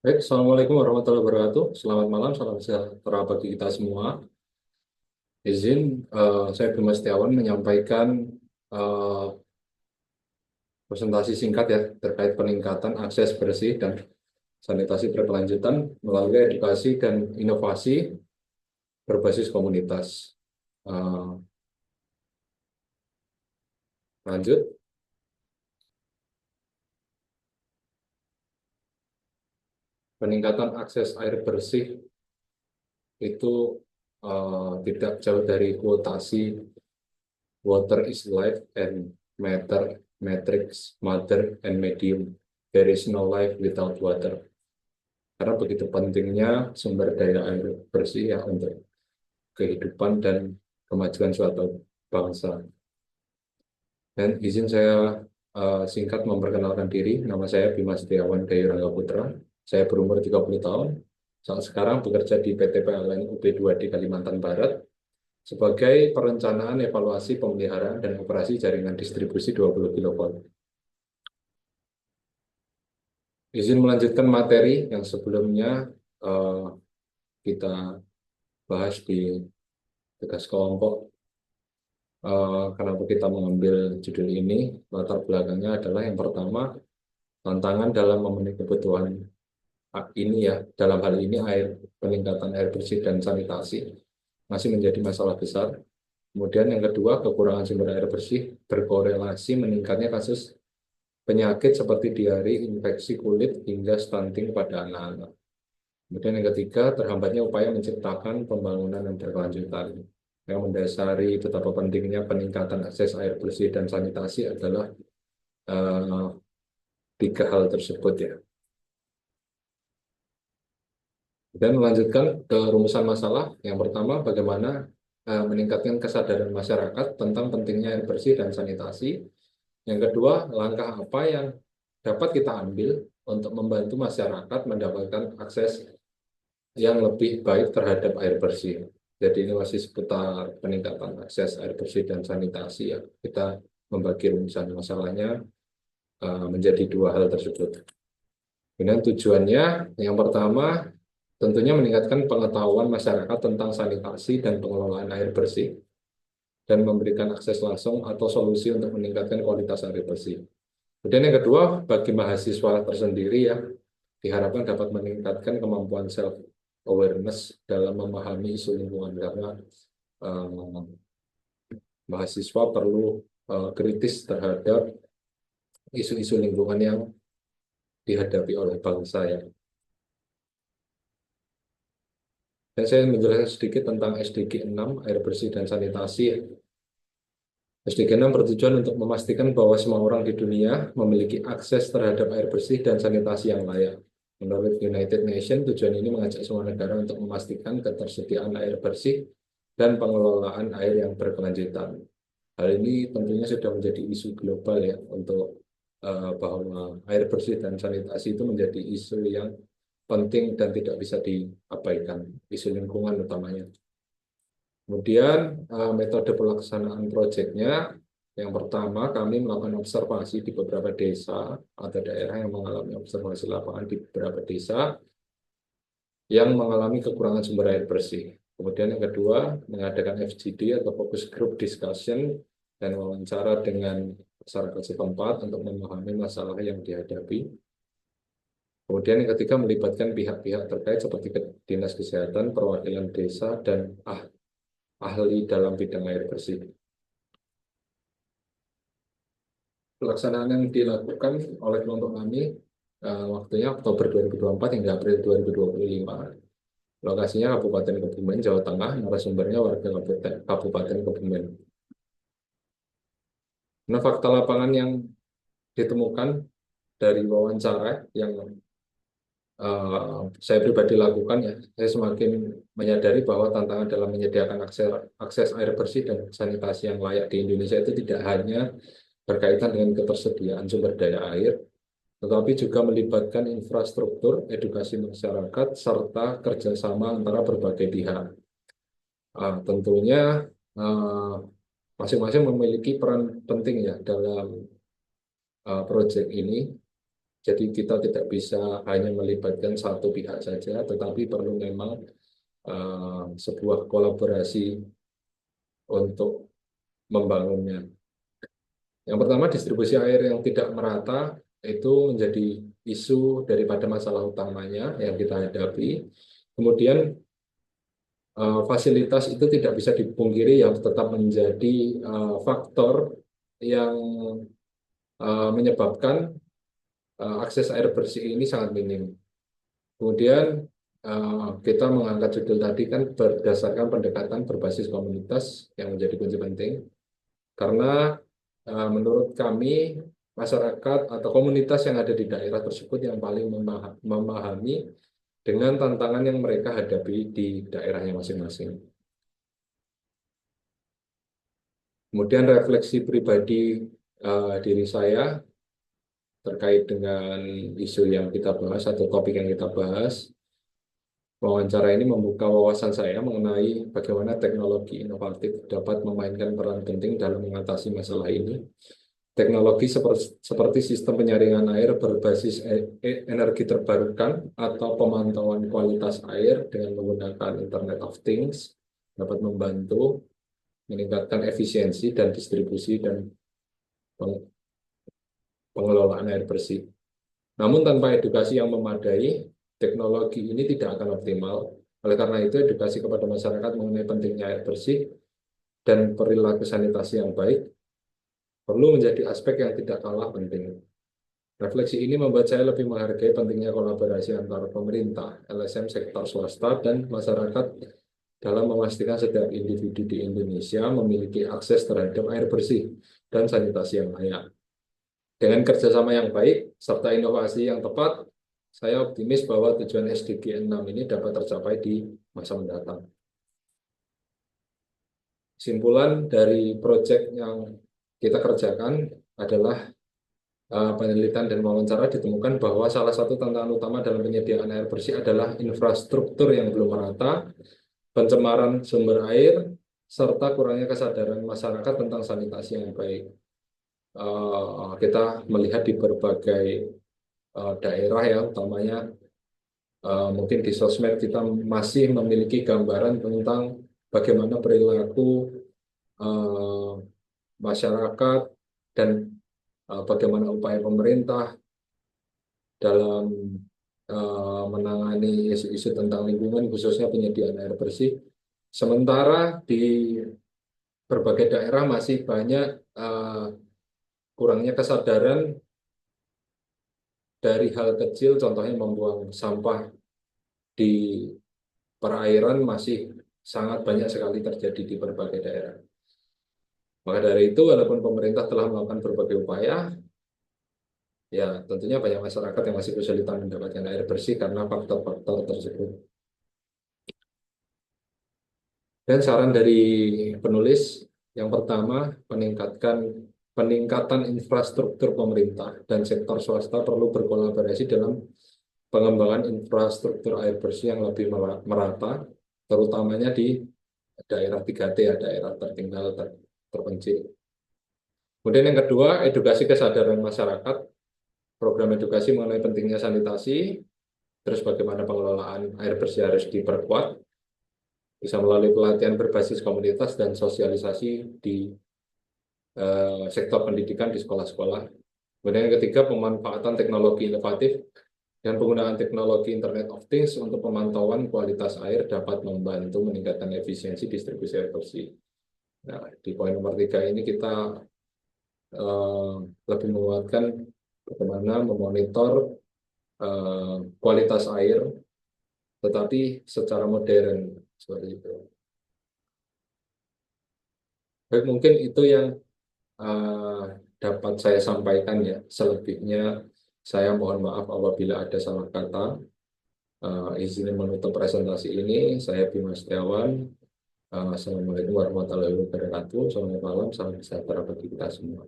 Baik, Assalamualaikum warahmatullahi wabarakatuh. Selamat malam, salam sejahtera bagi kita semua. Izin saya Bima Setiawan menyampaikan eh, presentasi singkat ya terkait peningkatan akses bersih dan sanitasi berkelanjutan melalui edukasi dan inovasi berbasis komunitas. Eh, Lanjut, peningkatan akses air bersih itu tidak jauh dari kuotasi water is life and matrix, mother and medium. There is no life without water. Karena begitu pentingnya sumber daya air bersih ya untuk kehidupan dan kemajuan suatu bangsa. Dan izin saya singkat memperkenalkan diri. Nama saya Bima Setiawan Gayu Rangga Putra. Saya berumur 30 tahun. Saat sekarang bekerja di PT PLN UP2 di Kalimantan Barat sebagai perencanaan, evaluasi, pemeliharaan, dan operasi jaringan distribusi 20 kilovolt. Izin melanjutkan materi yang sebelumnya eh, kita bahas di tugas kelompok. Kenapa kita mengambil judul ini? Latar belakangnya adalah yang pertama, tantangan dalam memenuhi kebutuhan ini ya, dalam hal ini peningkatan air bersih dan sanitasi masih menjadi masalah besar. Kemudian yang kedua, kekurangan sumber air bersih berkorelasi meningkatnya kasus penyakit seperti diare, infeksi kulit, hingga stunting pada anak-anak. Kemudian yang ketiga, terhambatnya upaya menciptakan pembangunan yang berkelanjutan. Yang mendasari betapa pentingnya peningkatan akses air bersih dan sanitasi adalah eh, tiga hal tersebut ya. Dan melanjutkan ke rumusan masalah. Yang pertama, bagaimana meningkatkan kesadaran masyarakat tentang pentingnya air bersih dan sanitasi. Yang kedua, langkah apa yang dapat kita ambil untuk membantu masyarakat mendapatkan akses yang lebih baik terhadap air bersih. Jadi ini masih seputar peningkatan akses air bersih dan sanitasi ya. Kita membagi rumusan masalahnya menjadi dua hal tersebut. Dengan tujuannya, yang pertama tentunya meningkatkan pengetahuan masyarakat tentang sanitasi dan pengelolaan air bersih dan memberikan akses langsung atau solusi untuk meningkatkan kualitas air bersih. Kemudian yang kedua, bagi mahasiswa tersendiri ya, diharapkan dapat meningkatkan kemampuan self awareness dalam memahami isu lingkungan karena eh, mahasiswa perlu kritis terhadap isu-isu lingkungan yang dihadapi oleh bangsa ya. Dan saya menjelaskan sedikit tentang SDG 6 air bersih dan sanitasi. SDG 6 bertujuan untuk memastikan bahwa semua orang di dunia memiliki akses terhadap air bersih dan sanitasi yang layak. Menurut United Nations, tujuan ini mengajak semua negara untuk memastikan ketersediaan air bersih dan pengelolaan air yang berkelanjutan. Hal ini tentunya sudah menjadi isu global ya untuk bahwa air bersih dan sanitasi itu menjadi isu yang penting dan tidak bisa diabaikan, isu lingkungan utamanya. Kemudian metode pelaksanaan proyeknya, yang pertama kami melakukan observasi di beberapa desa atau daerah yang mengalami observasi lapangan di beberapa desa yang mengalami kekurangan sumber air bersih. Kemudian yang kedua, mengadakan FGD atau Focus Group Discussion dan wawancara dengan masyarakat setempat untuk memahami masalah yang dihadapi. Kemudian yang ketiga, melibatkan pihak-pihak terkait seperti Dinas Kesehatan, perwakilan desa, dan ahli dalam bidang air bersih. Pelaksanaan yang dilakukan oleh kelompok kami waktunya Oktober 2024 hingga April 2025. Lokasinya Kabupaten Kebumen, Jawa Tengah, narasumbernya warga Kabupaten Kebumen. Nah, fakta lapangan yang ditemukan dari wawancara yang saya pribadi lakukan ya, saya semakin menyadari bahwa tantangan dalam menyediakan akses air bersih dan sanitasi yang layak di Indonesia itu tidak hanya berkaitan dengan ketersediaan sumber daya air, tetapi juga melibatkan infrastruktur, edukasi masyarakat, serta kerjasama antara berbagai pihak. Tentunya uh, masing-masing memiliki peran penting ya dalam proyek ini. Jadi kita tidak bisa hanya melibatkan satu pihak saja, tetapi perlu memang sebuah kolaborasi untuk membangunnya. Yang pertama, distribusi air yang tidak merata itu menjadi isu daripada masalah utamanya yang kita hadapi. Kemudian fasilitas itu tidak bisa dipungkiri yang tetap menjadi faktor yang menyebabkan akses air bersih ini sangat minim. Kemudian kita mengangkat judul tadi kan berdasarkan pendekatan berbasis komunitas yang menjadi kunci penting. Karena menurut kami masyarakat atau komunitas yang ada di daerah tersebut yang paling memahami dengan tantangan yang mereka hadapi di daerahnya masing-masing. Kemudian refleksi pribadi diri saya terkait dengan isu yang kita bahas atau topik yang kita bahas. Wawancara ini membuka wawasan saya mengenai bagaimana teknologi inovatif dapat memainkan peran penting dalam mengatasi masalah ini. Teknologi seperti sistem penyaringan air berbasis energi terbarukan atau pemantauan kualitas air dengan menggunakan Internet of Things dapat membantu meningkatkan efisiensi dan distribusi dan pengelolaan air bersih. Namun tanpa edukasi yang memadai, teknologi ini tidak akan optimal. Oleh karena itu, edukasi kepada masyarakat mengenai pentingnya air bersih dan perilaku sanitasi yang baik perlu menjadi aspek yang tidak kalah penting. Refleksi ini membuat saya lebih menghargai pentingnya kolaborasi antara pemerintah, LSM, sektor swasta, dan masyarakat dalam memastikan setiap individu di Indonesia memiliki akses terhadap air bersih dan sanitasi yang layak. Dengan kerjasama yang baik serta inovasi yang tepat, saya optimis bahwa tujuan SDG 6 ini dapat tercapai di masa mendatang. Kesimpulan dari proyek yang kita kerjakan adalah penelitian dan wawancara ditemukan bahwa salah satu tantangan utama dalam penyediaan air bersih adalah infrastruktur yang belum merata, pencemaran sumber air, serta kurangnya kesadaran masyarakat tentang sanitasi yang baik. Kita melihat di berbagai daerah ya, utamanya mungkin di sosmed kita masih memiliki gambaran tentang bagaimana perilaku masyarakat dan bagaimana upaya pemerintah dalam menangani isu-isu tentang lingkungan, khususnya penyediaan air bersih. Sementara di berbagai daerah masih banyak kurangnya kesadaran dari hal kecil, contohnya membuang sampah di perairan masih sangat banyak sekali terjadi di berbagai daerah. Maka dari itu, walaupun pemerintah telah melakukan berbagai upaya, ya tentunya banyak masyarakat yang masih kesulitan mendapatkan air bersih karena faktor-faktor tersebut. Dan saran dari penulis, yang pertama, peningkatan infrastruktur pemerintah dan sektor swasta perlu berkolaborasi dalam pengembangan infrastruktur air bersih yang lebih merata, terutamanya di daerah 3T, ya, daerah tertinggal terpencil. Kemudian yang kedua, edukasi kesadaran masyarakat, program edukasi mengenai pentingnya sanitasi, terus bagaimana pengelolaan air bersih harus diperkuat, bisa melalui pelatihan berbasis komunitas dan sosialisasi di sektor pendidikan di sekolah-sekolah. Kemudian yang ketiga, pemanfaatan teknologi inovatif dan penggunaan teknologi Internet of Things untuk pemantauan kualitas air dapat membantu meningkatkan efisiensi distribusi air bersih. Nah, di poin nomor 3 ini kita lebih menguatkan bagaimana memonitor kualitas air, tetapi secara modern seperti itu. Baik, mungkin itu yang dapat saya sampaikan ya. Selebihnya saya mohon maaf apabila ada salah kata. Izin menutup presentasi ini. Saya Bima Setiawan. Assalamualaikum warahmatullahi wabarakatuh. Selamat malam, salam sejahtera bagi kita semua.